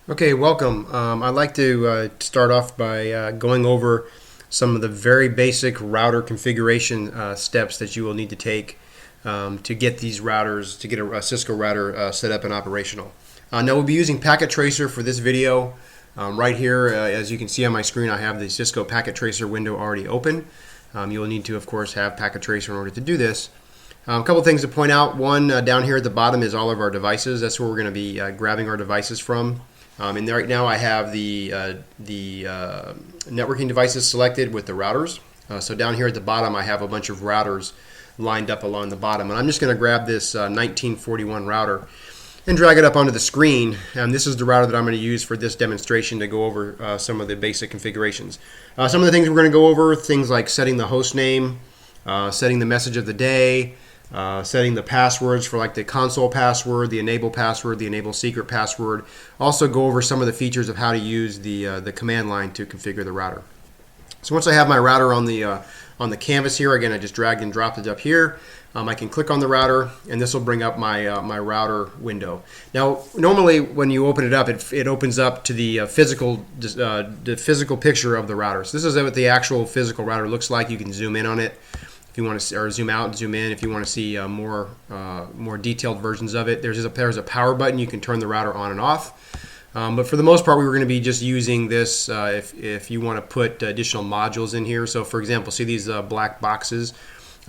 Okay, welcome. I'd like to start off by going over some of the very basic router configuration steps that you will need to take to get these routers, to get a Cisco router set up and operational. Now we'll be using Packet Tracer for this video. Right here, as you can see on my screen, I have the Cisco Packet Tracer window already open. You will need to, of course, have Packet Tracer in order to do this. A couple things to point out. One, down here at the bottom is all of our devices. That's where we're going to be grabbing our devices from. And right now I have the networking devices selected with the routers. So down here at the bottom I have a bunch of routers lined up along the bottom. And I'm just going to grab this 1941 router and drag it up onto the screen. And this is the router that I'm going to use for this demonstration to go over some of the basic configurations. Some of the things we're going to go over, things like setting the host name, setting the message of the day, setting the passwords for like the console password, the enable secret password. Also go over some of the features of how to use the command line to configure the router. So once I have my router on the canvas here, again I just dragged and dropped it up here. I can click on the router and this will bring up my my router window. Now normally when you open it up, it opens up to the physical picture of the router. So this is what the actual physical router looks like. You can zoom in on it if you want to, or zoom out and zoom in if you want to see more detailed versions of it. There's a power button. You can turn the router on and off. But for the most part, we were going to be just using this if you want to put additional modules in here. So for example, see these black boxes?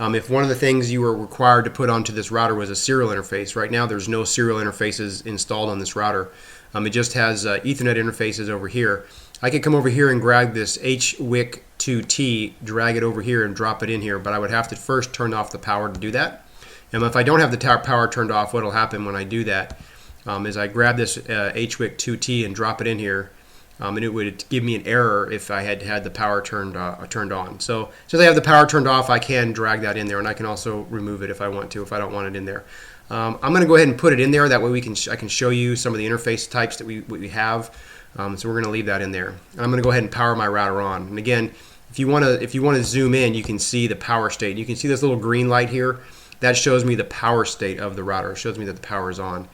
If one of the things you were required to put onto this router was a serial interface, right now there's no serial interfaces installed on this router. It just has Ethernet interfaces over here. I could come over here and grab this HWIC2T, drag it over here and drop it in here, but I would have to first turn off the power to do that. And if I don't have the power turned off, what will happen when I do that is I grab this HWIC2T and drop it in here, and it would give me an error if I had had the power turned on. So since I have the power turned off, I can drag that in there, and I can also remove it if I want to, if I don't want it in there. I'm going to go ahead and put it in there. That way I can show you some of the interface types that we have. So we're going to leave that in there. And I'm going to go ahead and power my router on. And again, if you want to zoom in, you can see the power state. You can see this little green light here. That shows me the power state of the router. It shows me that the power is on.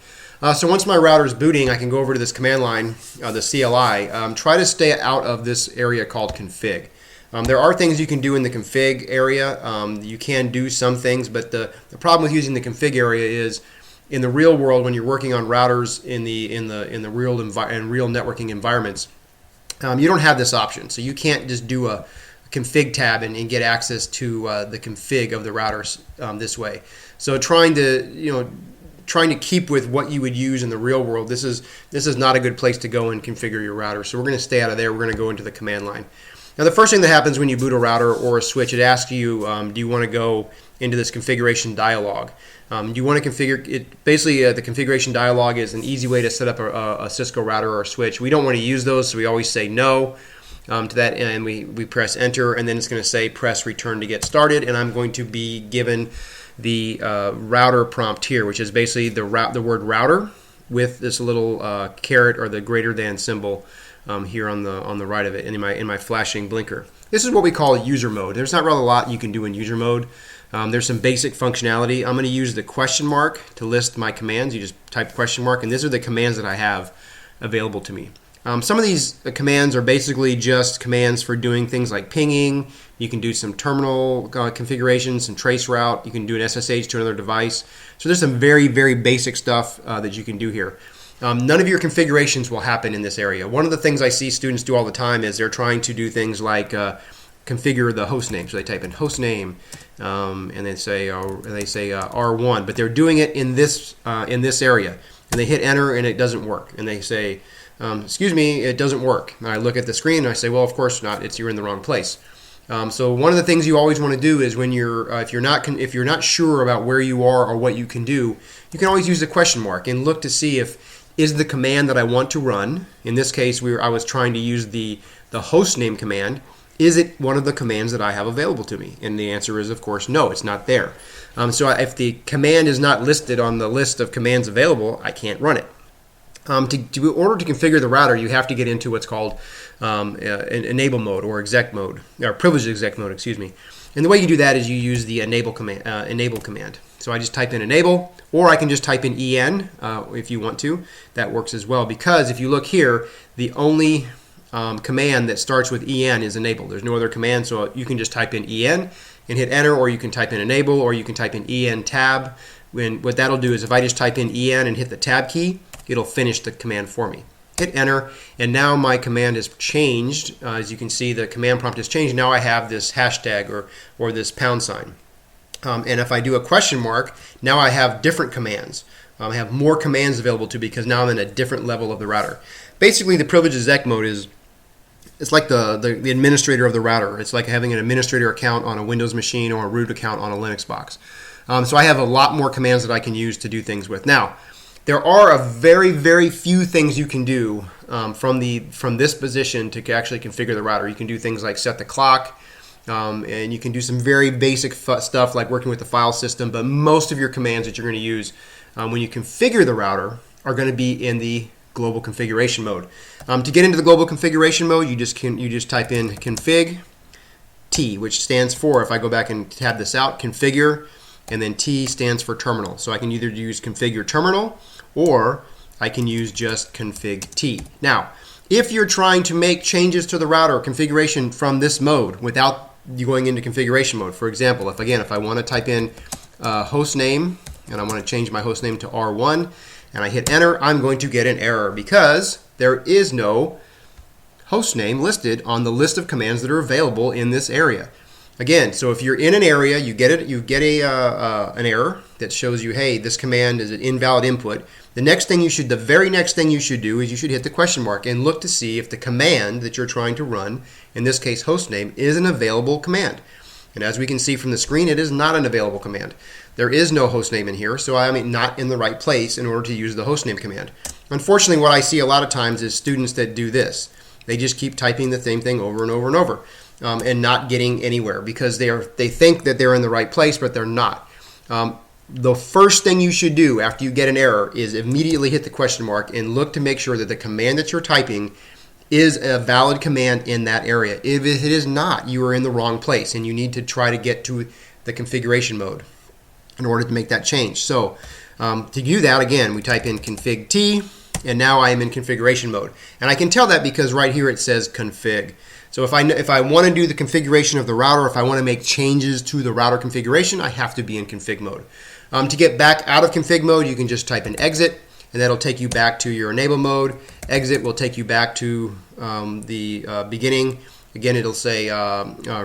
So once my router is booting, I can go over to this command line, the CLI. Try to stay out of this area called config. There are things you can do in the config area. You can do some things, but the problem with using the config area is in the real world, when you're working on routers in the real networking environments, you don't have this option. So you can't just do a config tab and get access to the config of the routers this way. So trying to keep with what you would use in the real world, this is not a good place to go and configure your router. So we're going to stay out of there. We're going to go into the command line. Now the first thing that happens when you boot a router or a switch, it asks you, do you want to go into this configuration dialog? Do you want to configure it? Basically, the configuration dialog is an easy way to set up a Cisco router or a switch. We don't want to use those, so we always say no to that, and we press enter, and then it's going to say press return to get started, and I'm going to be given the router prompt here, which is basically the word router with this little caret or the greater than symbol here on the right of it, and in my flashing blinker. This is what we call user mode. There's not really a lot you can do in user mode. There's some basic functionality. I'm going to use the question mark to list my commands. You just type question mark, and these are the commands that I have available to me. Some of these commands are basically just commands for doing things like pinging. You can do some terminal configurations, some trace route. You can do an SSH to another device. So there's some very, very basic stuff that you can do here. None of your configurations will happen in this area. One of the things I see students do all the time is they're trying to do things like configure the host name. So they type in host name and they say R1, but they're doing it in this area, and they hit enter and it doesn't work, and they say excuse me, it doesn't work. And I look at the screen and I say, well, of course not. You're in the wrong place. So one of the things you always want to do is when if you're not sure about where you are or what you can do, you can always use the question mark and look to see if is the command that I want to run. In this case, I was trying to use the host name command. Is it one of the commands that I have available to me? And the answer is, of course, no, it's not there. So if the command is not listed on the list of commands available, I can't run it. In order to configure the router, you have to get into what's called enable mode or exec mode, or privileged exec mode, excuse me. And the way you do that is you use the enable command. So I just type in enable, or I can just type in en if you want to. That works as well, because if you look here, the only command that starts with en is enable. There's no other command, so you can just type in en and hit enter, or you can type in enable, or you can type in en tab. What that'll do is if I just type in en and hit the tab key, it'll finish the command for me. Hit enter, and now my command has changed. As you can see, the command prompt has changed. Now I have this hashtag or this pound sign. And if I do a question mark, now I have different commands. I have more commands available to because now I'm in a different level of the router. Basically, the privileged exec mode is it's like the administrator of the router. It's like having an administrator account on a Windows machine or a root account on a Linux box. So I have a lot more commands that I can use to do things with. Now, there are a very, very few things you can do from this position to actually configure the router. You can do things like set the clock, and you can do some very basic stuff like working with the file system, but most of your commands that you're going to use when you configure the router are going to be in the global configuration mode. To get into the global configuration mode, you just type in config T, which stands for, if I go back and tab this out, configure, and then T stands for terminal. So I can either use configure terminal, or I can use just config T. Now, if you're trying to make changes to the router configuration from this mode without you going into configuration mode, for example, if I want to type in host name and I want to change my host name to R1 and I hit enter, I'm going to get an error because there is no host name listed on the list of commands that are available in this area. Again, so if you're in an area, you get an error that shows you, hey, this command is an invalid input. The very next thing you should do is you should hit the question mark and look to see if the command that you're trying to run, in this case hostname, is an available command. And as we can see from the screen, it is not an available command. There is no hostname in here, so I'm not in the right place in order to use the hostname command. Unfortunately, what I see a lot of times is students that do this. They just keep typing the same thing over and over and over. And not getting anywhere because they think that they're in the right place, but they're not. The first thing you should do after you get an error is immediately hit the question mark and look to make sure that the command that you're typing is a valid command in that area. If it is not, you are in the wrong place and you need to try to get to the configuration mode in order to make that change. So to do that, again, we type in config T, and now I am in configuration mode. And I can tell that because right here it says config. So if I want to do the configuration of the router, if I want to make changes to the router configuration, I have to be in config mode. To get back out of config mode, you can just type in exit, and that'll take you back to your enable mode. Exit will take you back to the beginning. Again, it'll say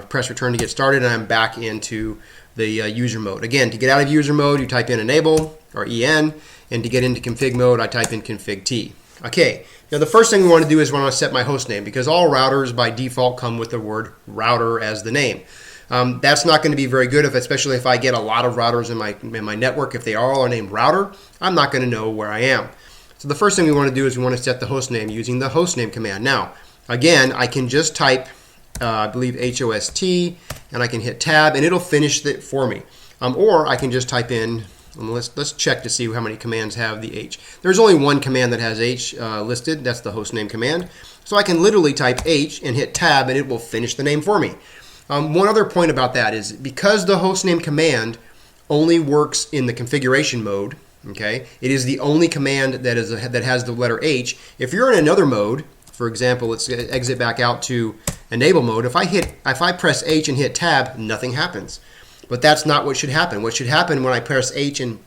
press return to get started, and I'm back into the user mode. Again, to get out of user mode, you type in enable or en, and to get into config mode, I type in config T. Okay, now the first thing we want to do is we want to set my host name because all routers by default come with the word router as the name. That's not going to be very good, especially if I get a lot of routers in my network. If they all are named router, I'm not going to know where I am. So the first thing we want to do is we want to set the host name using the hostname command. Now, again, I can just type, I believe, host, and I can hit tab, and it'll finish it for me. Or I can just type in, let's check to see how many commands have the H. There's only one command that has H listed. That's the hostname command. So I can literally type H and hit tab, and it will finish the name for me. One other point about that is because the hostname command only works in the configuration mode, okay, it is the only command that has the letter H. If you're in another mode, for example, let's exit back out to enable mode. If I press H and hit tab, nothing happens. But that's not what should happen. What should happen when I press H and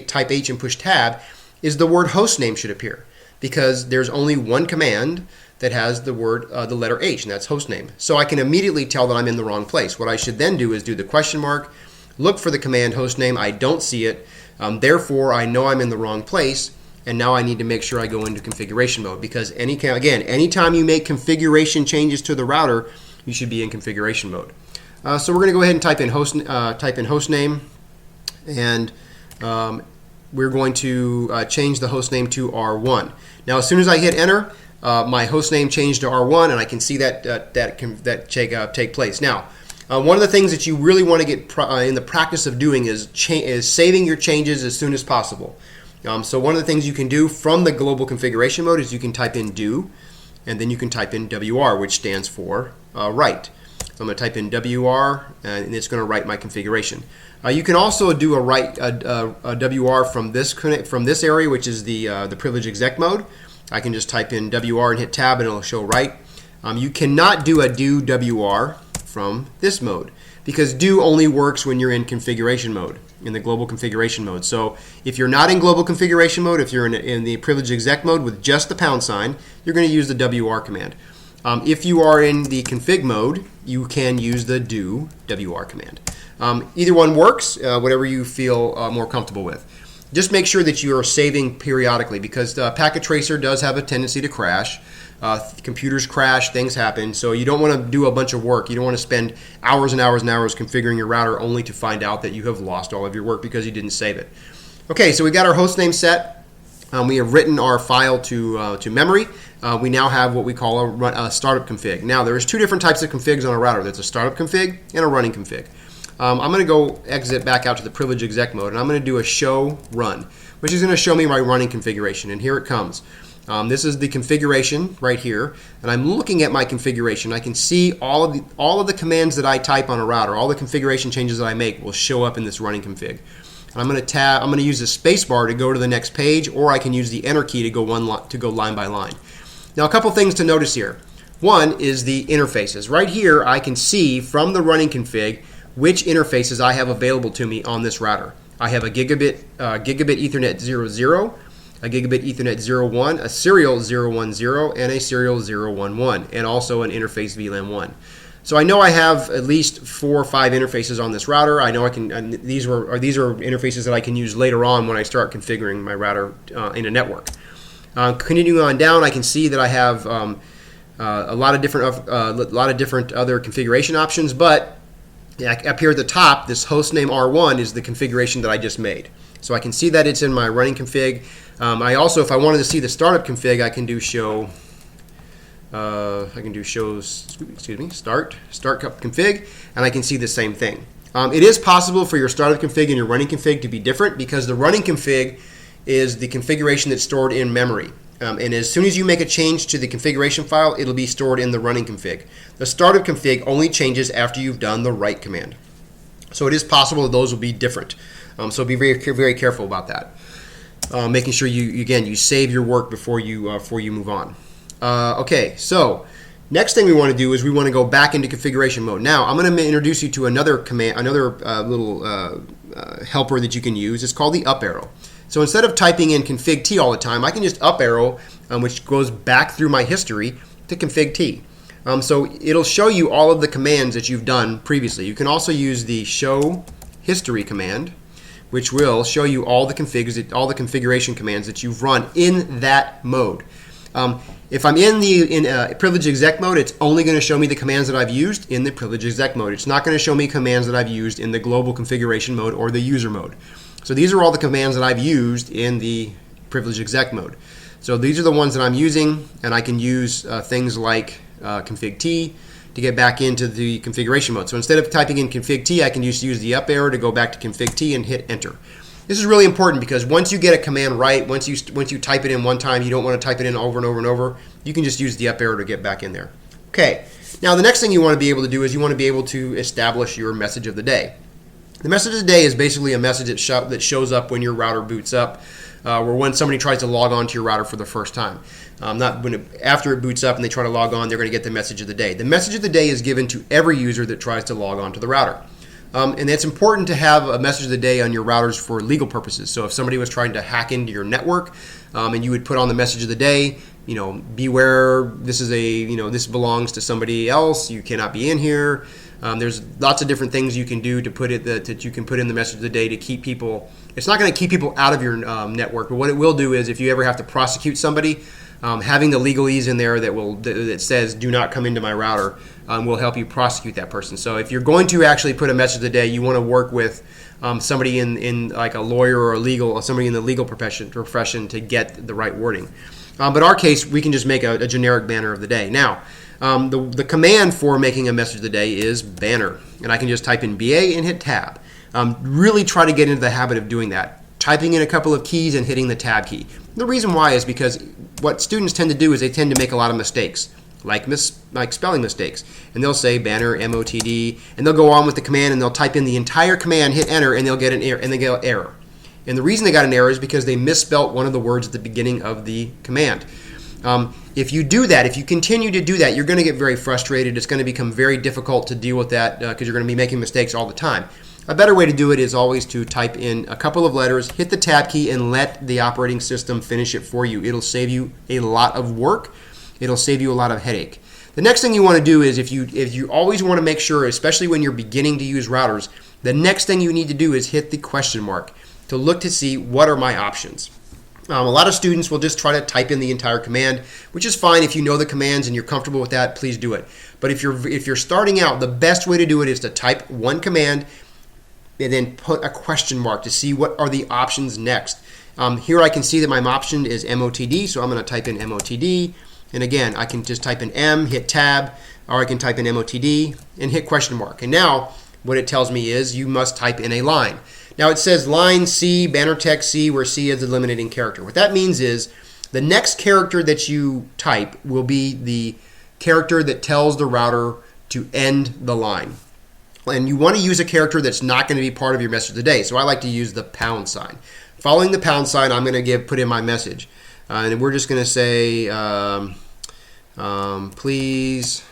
type H and push tab is the word hostname should appear because there's only one command that has the letter H, and that's hostname. So I can immediately tell that I'm in the wrong place. What I should then do is do the question mark, look for the command hostname. I don't see it. Therefore, I know I'm in the wrong place, and now I need to make sure I go into configuration mode because anytime you make configuration changes to the router, you should be in configuration mode. So we're going to go ahead and type in hostname, and we're going to change the hostname to R1. Now, as soon as I hit enter, my hostname changed to R1, and I can see that take place. Now, one of the things that you really want to get in the practice of doing is saving your changes as soon as possible. So one of the things you can do from the global configuration mode is you can type in do, and then you can type in WR, which stands for write. So I'm going to type in WR, and it's going to write my configuration. You can also do a WR from this area, which is the privilege exec mode. I can just type in WR and hit tab and it'll show write. You cannot do a do WR from this mode because do only works when you're in configuration mode, in the global configuration mode. So if you're not in global configuration mode, if you're in the privilege exec mode with just the pound sign, you're going to use the WR command. If you are in the config mode, you can use the do WR command. Either one works, whatever you feel more comfortable with. Just make sure that you are saving periodically because Packet Tracer does have a tendency to crash. Computers crash, things happen, so you don't want to do a bunch of work. You don't want to spend hours and hours and hours configuring your router only to find out that you have lost all of your work because you didn't save it. Okay, so we got our hostname set. We have written our file to memory. We now have what we call a startup config. Now, there's two different types of configs on a router. There's a startup config and a running config. I'm going to go exit back out to the privilege exec mode, and I'm going to do a show run, which is going to show me my running configuration, and here it comes. This is the configuration right here, and I'm looking at my configuration. I can see all of the commands that I type on a router, all the configuration changes that I make will show up in this running config. And I'm going to use the space bar to go to the next page, or I can use the enter key to go line by line. Now, a couple things to notice here. One is the interfaces. Right here, I can see from the running config which interfaces I have available to me on this router. I have a gigabit Ethernet 00, a gigabit Ethernet 01, a serial 010, and a serial 011, and also an interface VLAN 1. So I know I have at least 4 or 5 interfaces on this router. I know I can. These are interfaces that I can use later on when I start configuring my router in a network. Continuing on down, I can see that I have a lot of different other configuration options, but up here at the top, this hostname R1 is the configuration that I just made. So I can see that it's in my running config. I also, if I wanted to see the startup config, I can do show. Start config, and I can see the same thing. It is possible for your startup config and your running config to be different because the running config is the configuration that's stored in memory. And as soon as you make a change to the configuration file, it'll be stored in the running config. The startup config only changes after you've done the write command. So it is possible that those will be different. So be very careful about that. Making sure you save your work before you move on. Okay, so next thing we want to do is we want to go back into configuration mode. Now I'm going to introduce you to another command, little helper that you can use. It's called the up arrow. So instead of typing in config T all the time, I can just up arrow, which goes back through my history to config T. So it'll show you all of the commands that you've done previously. You can also use the show history command, which will show you all the configuration commands that you've run in that mode. If I'm in privilege exec mode, it's only going to show me the commands that I've used in the privilege exec mode. It's not going to show me commands that I've used in the global configuration mode or the user mode. So these are all the commands that I've used in the privilege exec mode. So these are the ones that I'm using, and I can use things like config T to get back into the configuration mode. So instead of typing in config T, I can just use the up arrow to go back to config T and hit enter. This is really important because once you get a command right, once you type it in one time, you don't want to type it in over and over and over, you can just use the up arrow to get back in there. Okay, now the next thing you want to be able to do is you want to be able to establish your message of the day. The message of the day is basically a message that shows up when your router boots up, or when somebody tries to log on to your router for the first time. After it boots up and they try to log on, they're going to get the message of the day. The message of the day is given to every user that tries to log on to the router. And it's important to have a message of the day on your routers for legal purposes. So if somebody was trying to hack into your network, and you would put on the message of the day, beware, this belongs to somebody else, you cannot be in here. There's lots of different things you can do to that you can put in the message of the day to keep people. It's not going to keep people out of your network, but what it will do is if you ever have to prosecute somebody, having the legalese in there that says "do not come into my router" will help you prosecute that person. So if you're going to actually put a message of the day, you want to work with somebody in like a lawyer or somebody in the legal profession to get the right wording. But in our case, we can just make a generic banner of the day. Now, the command for making a message of the day is banner, and I can just type in BA and hit tab. Really try to get into the habit of doing that, typing in a couple of keys and hitting the tab key. The reason why is because what students tend to do is they tend to make a lot of mistakes. like spelling mistakes. And they'll say banner MOTD, and they'll go on with the command, and they'll type in the entire command, hit enter, and they'll get an error. And they get an error. And the reason they got an error is because they misspelt one of the words at the beginning of the command. If you do that, if you continue to do that, you're going to get very frustrated. It's going to become very difficult to deal with that because you're going to be making mistakes all the time. A better way to do it is always to type in a couple of letters, hit the tab key, and let the operating system finish it for you. It'll save you a lot of work. It'll save you a lot of headache. The next thing you want to do is if you always want to make sure, especially when you're beginning to use routers, the next thing you need to do is hit the question mark to look to see what are my options. A lot of students will just try to type in the entire command, which is fine. If you know the commands and you're comfortable with that, please do it. But if you're starting out, the best way to do it is to type one command and then put a question mark to see what are the options next. Here I can see that my option is MOTD, so I'm going to type in MOTD. And again, I can just type in M, hit tab, or I can type in MOTD and hit question mark. And now what it tells me is you must type in a line. Now it says line C, banner text C, where C is the limiting character. What that means is the next character that you type will be the character that tells the router to end the line. And you want to use a character that's not going to be part of your message today. So I like to use the pound sign. Following the pound sign, I'm going to put in my message. And we're just going to say, please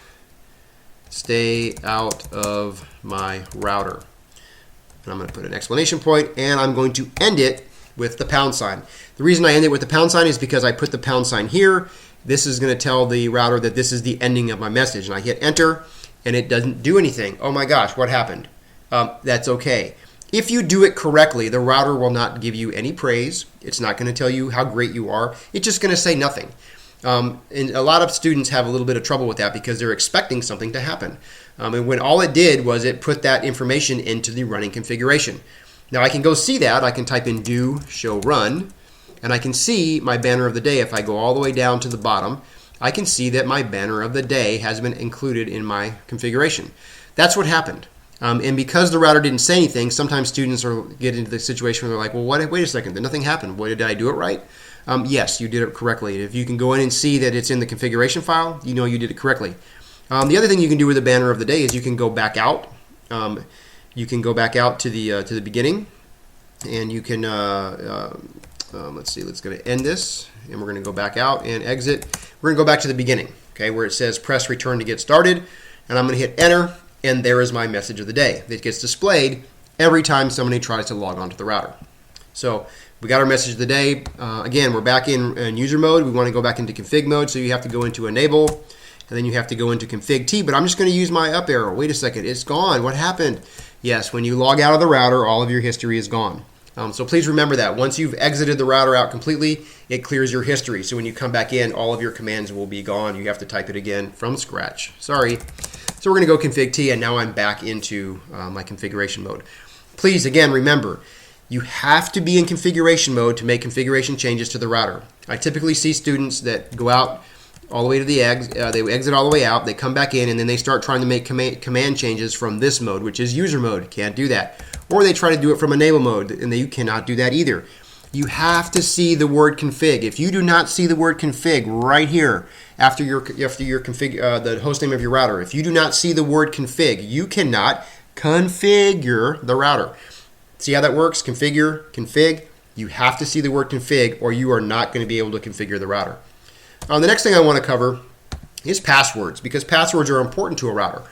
stay out of my router. And I'm going to put an exclamation point, and I'm going to end it with the pound sign. The reason I end it with the pound sign is because I put the pound sign here. This is going to tell the router that this is the ending of my message. And I hit enter, and it doesn't do anything. Oh my gosh, what happened? That's okay. If you do it correctly, the router will not give you any praise. It's not going to tell you how great you are. It's just going to say nothing. And a lot of students have a little bit of trouble with that because they're expecting something to happen. And when all it did was it put that information into the running configuration. Now I can go see that. I can type in do show run, and I can see my banner of the day. If I go all the way down to the bottom, I can see that my banner of the day has been included in my configuration. That's what happened. And because the router didn't say anything, sometimes students get into the situation where they're like, well, wait a second, nothing happened. Did I do it right? Yes, you did it correctly. If you can go in and see that it's in the configuration file, you know you did it correctly. The other thing you can do with the banner of the day is you can go back out. You can go back out to the beginning, and you can let's see. Let's go to end this, and we're going to go back out and exit. We're going to go back to the beginning, okay, where it says press return to get started, and I'm going to hit enter, and there is my message of the day that gets displayed every time somebody tries to log onto the router. So we got our message of the day. Again, we're back in user mode. We want to go back into config mode, so you have to go into enable, and then you have to go into config T, but I'm just going to use my up arrow. Wait a second, it's gone. What happened? Yes, when you log out of the router, all of your history is gone. So please remember that. Once you've exited the router out completely, it clears your history. So when you come back in, all of your commands will be gone. You have to type it again from scratch. Sorry. So we're going to go config T, and now I'm back into my configuration mode. Please, again, remember, you have to be in configuration mode to make configuration changes to the router. I typically see students that go out all the way to the they exit all the way out, they come back in, and then they start trying to make command changes from this mode, which is user mode. Can't do that. Or they try to do it from enable mode, and you cannot do that either. You have to see the word config. If you do not see the word config right here after your config, the host name of your router, if you do not see the word config, you cannot configure the router. See how that works? Configure, config. You have to see the word config, or you are not going to be able to configure the router. The next thing I want to cover is passwords, because passwords are important to a router.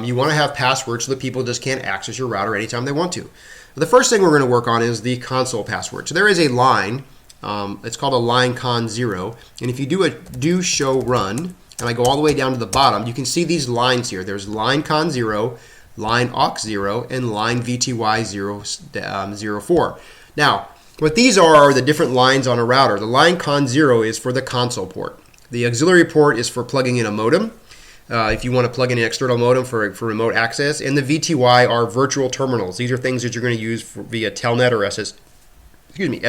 You want to have passwords so that people just can't access your router anytime they want to. The first thing we're going to work on is the console password. So there is a line, it's called a line con 0, and if you do a do show run, and I go all the way down to the bottom, you can see these lines here. There's line con 0, line aux 0, and line VTY 04. Now, what these are the different lines on a router. The line con 0 is for the console port. The auxiliary port is for plugging in a modem, if you want to plug in an external modem for remote access. And the VTY are virtual terminals. These are things that you're going to use via Telnet or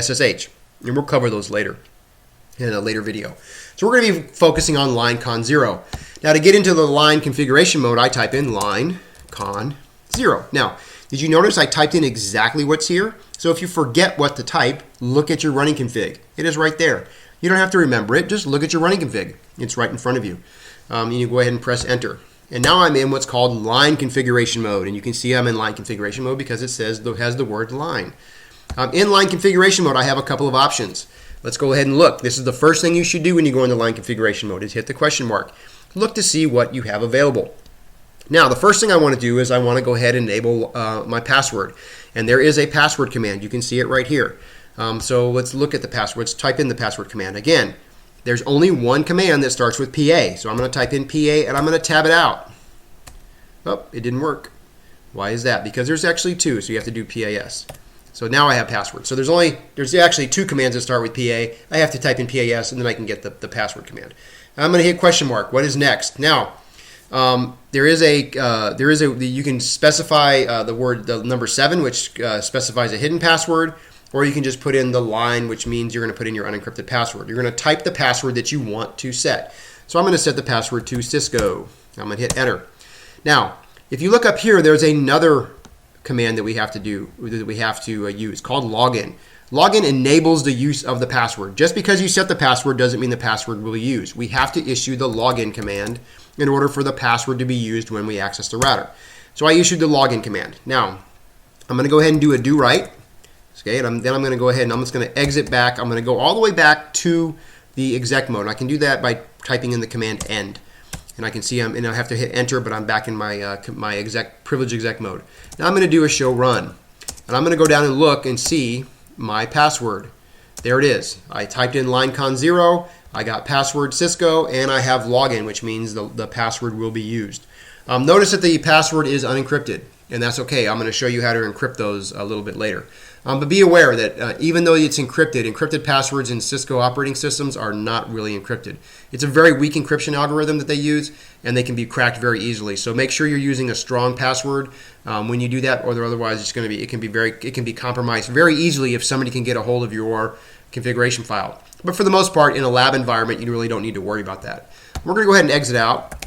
SSH. And we'll cover those later in a later video. So we're going to be focusing on line con 0. Now to get into the line configuration mode, I type in line con 0. Now, did you notice I typed in exactly what's here? So if you forget what to type, look at your running config. It is right there. You don't have to remember it. Just look at your running config. It's right in front of you. You go ahead and press enter. And now I'm in what's called line configuration mode. And you can see I'm in line configuration mode because it has the word line. In line configuration mode, I have a couple of options. Let's go ahead and look. This is the first thing you should do when you go into line configuration mode is hit the question mark. Look to see what you have available. Now, the first thing I want to do is I want to go ahead and enable my password. And there is a password command. You can see it right here. So let's look at the password. Let's type in the password command. Again, there's only one command that starts with PA. So I'm going to type in PA and I'm going to tab it out. Oh, it didn't work. Why is that? Because there's actually two, so you have to do PAS. So now I have password. So there's actually two commands that start with PA. I have to type in PAS and then I can get the password command. I'm going to hit question mark. What is next? Now, you can specify the number 7, which specifies a hidden password, or you can just put in the line, which means you're going to put in your unencrypted password. You're going to type the password that you want to set. So I'm going to set the password to Cisco. I'm going to hit enter. Now, if you look up here, there's another command that we have to use called login. Login enables the use of the password. Just because you set the password doesn't mean the password will be used. We have to issue the login command in order for the password to be used when we access the router. So I issued the login command. Now, I'm going to go ahead and do a do right. Okay, and then I'm going to go ahead and I'm just going to exit back. I'm going to go all the way back to the exec mode. I can do that by typing in the command end. And I can see I have to hit enter, but I'm back in my privilege exec mode. Now I'm going to do a show run. And I'm going to go down and look and see my password. There it is. I typed in linecon 0, I got password Cisco, and I have login, which means the password will be used. Notice that the password is unencrypted, and that's okay. I'm going to show you how to encrypt those a little bit later. But be aware that even though it's encrypted passwords in Cisco operating systems are not really encrypted. It's a very weak encryption algorithm that they use, and they can be cracked very easily. So make sure you're using a strong password when you do that, or otherwise it can be compromised very easily if somebody can get a hold of your configuration file. But for the most part, in a lab environment, you really don't need to worry about that. We're going to go ahead and exit out,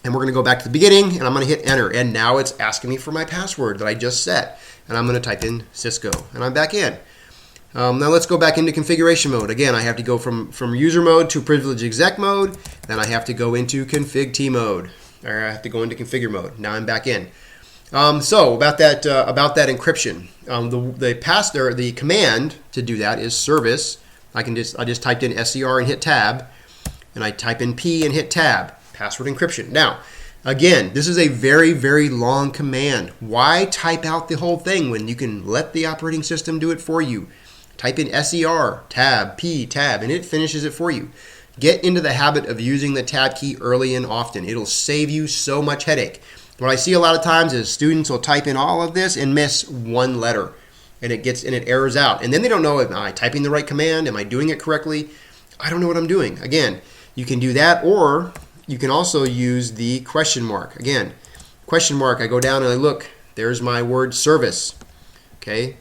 and we're going to go back to the beginning, and I'm going to hit enter. And now it's asking me for my password that I just set. And I'm going to type in Cisco, and I'm back in. Now let's go back into configuration mode. Again, I have to go from user mode to privilege exec mode. Then I have to go into config T mode. Or I have to go into configure mode. Now I'm back in. So about that encryption, the command to do that is service. I just typed in SCR and hit tab, and I type in P and hit tab. Password encryption. Now, again, this is a very, very long command. Why type out the whole thing when you can let the operating system do it for you? Type in SCR, tab, P, tab, and it finishes it for you. Get into the habit of using the tab key early and often. It'll save you so much headache. What I see a lot of times is students will type in all of this and miss one letter, and it errors out. And then they don't know, am I typing the right command? Am I doing it correctly? I don't know what I'm doing. Again, you can do that, or you can also use the question mark. Again, question mark, I go down and I look, there's my word service. Okay,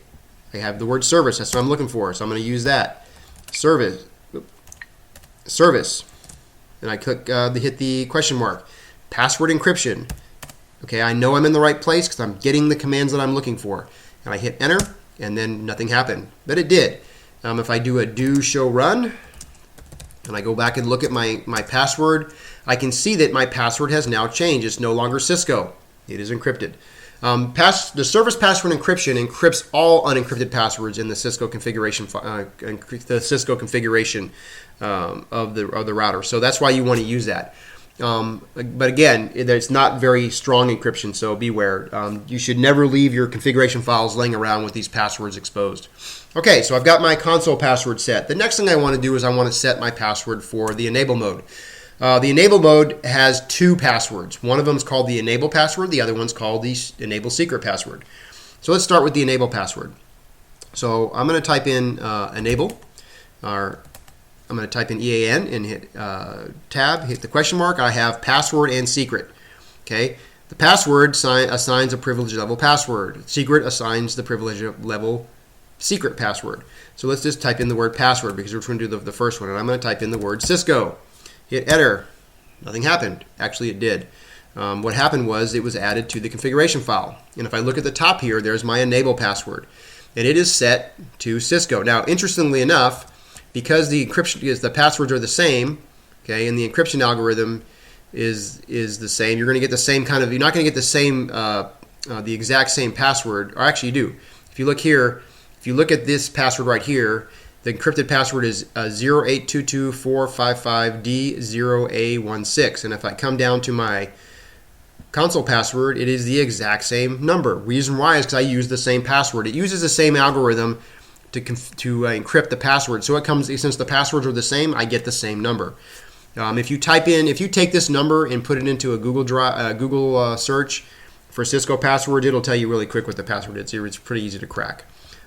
I have the word service, that's what I'm looking for, so I'm going to use that. Service. And I click hit the question mark. Password encryption. Okay, I know I'm in the right place because I'm getting the commands that I'm looking for. And I hit enter, and then nothing happened. But it did. If I do a do show run, and I go back and look at my password, I can see that my password has now changed. It's no longer Cisco. It is encrypted. The service password encryption encrypts all unencrypted passwords in the Cisco configuration of the router. So that's why you want to use that. But again, it's not very strong encryption, so beware. You should never leave your configuration files laying around with these passwords exposed. Okay, so I've got my console password set. The next thing I want to do is I want to set my password for the enable mode. The enable mode has two passwords. One of them is called the enable password. The other one's called the enable secret password. So let's start with the enable password. So I'm going to type in enable, or I'm going to type in EAN and hit tab, hit the question mark. I have password and secret. Okay, the password assigns a privilege level password. Secret assigns the privilege level secret password. So let's just type in the word password because we're going to do the first one. And I'm going to type in the word Cisco. Hit enter. Nothing happened. Actually, it did. What happened was it was added to the configuration file. And if I look at the top here, there's my enable password. And it is set to Cisco. Now, interestingly enough, because the passwords are the same, okay, and the encryption algorithm is the same. You're going to get the same kind of, you're not going to get the same, the exact same password, or actually you do. If you look here, if you look at this password right here, the encrypted password is 0822455D0A16. And if I come down to my console password, it is the exact same number. Reason why is because I use the same password. It uses the same algorithm to encrypt the password. So it comes, since the passwords are the same, I get the same number. If you take this number and put it into a Google search for Cisco passwords, it'll tell you really quick what the password is. It's pretty easy to crack.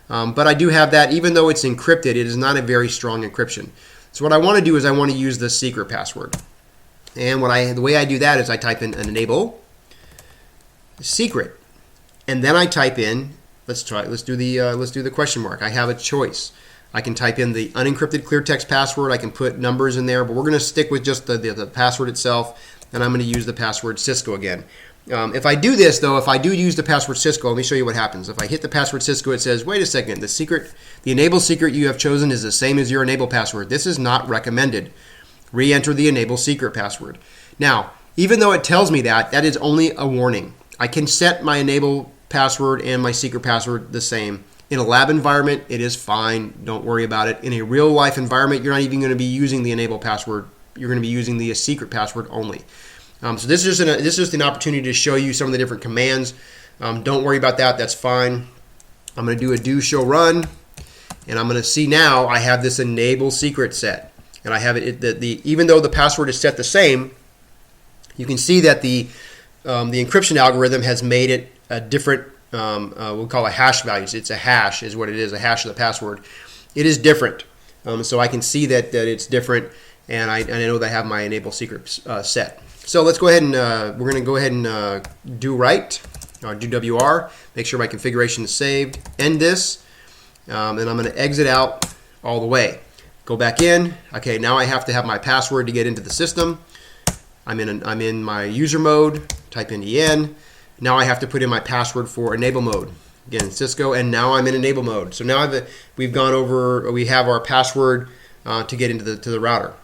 But I do have that. Even though it's encrypted, it is not a very strong encryption. So what I want to do is I want to use the secret password. And the way I do that is I type in an enable secret, and then I type in, let's do the question mark. I have a choice. I can type in the unencrypted clear text password. I can put numbers in there, but we're going to stick with just the password itself, and I'm going to use the password Cisco again. If I do this, though, if I do use the password Cisco, let me show you what happens. If I hit the password Cisco, it says, wait a second, the enable secret you have chosen is the same as your enable password. This is not recommended. Re-enter the enable secret password. Now, even though it tells me that, that is only a warning. I can set my enable password and my secret password the same. In a lab environment, it is fine. Don't worry about it. In a real life environment, you're not even going to be using the enable password. You're going to be using the secret password only. So this is just an opportunity to show you some of the different commands. Don't worry about that. That's fine. I'm going to do a do show run, and I'm going to see now I have this enable secret set, and I have it. Even though the password is set the same, you can see that the encryption algorithm has made it a different. We'll call it hash values. It's a hash, is what it is. A hash of the password. It is different, so I can see that it's different, and I know that I have my enable secret set. So let's go ahead and we're going to go ahead and do write, or do WR. Make sure my configuration is saved. End this, and I'm going to exit out all the way. Go back in. Okay, now I have to have my password to get into the system. I'm in my user mode. Type in EN. Now I have to put in my password for enable mode. Again, Cisco, and now I'm in enable mode. So now we have our password to get into the router.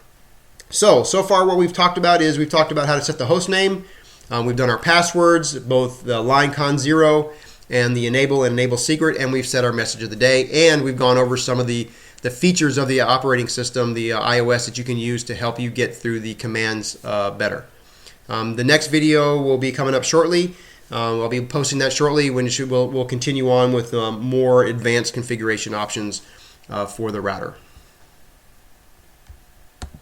So far what we've talked about is we've talked about how to set the host name. We've done our passwords, both the line con 0 and the enable and enable secret, and we've set our message of the day, and we've gone over some of the features of the operating system, the iOS, that you can use to help you get through the commands better. The next video will be coming up shortly. I'll be posting that shortly when we'll continue on with more advanced configuration options for the router.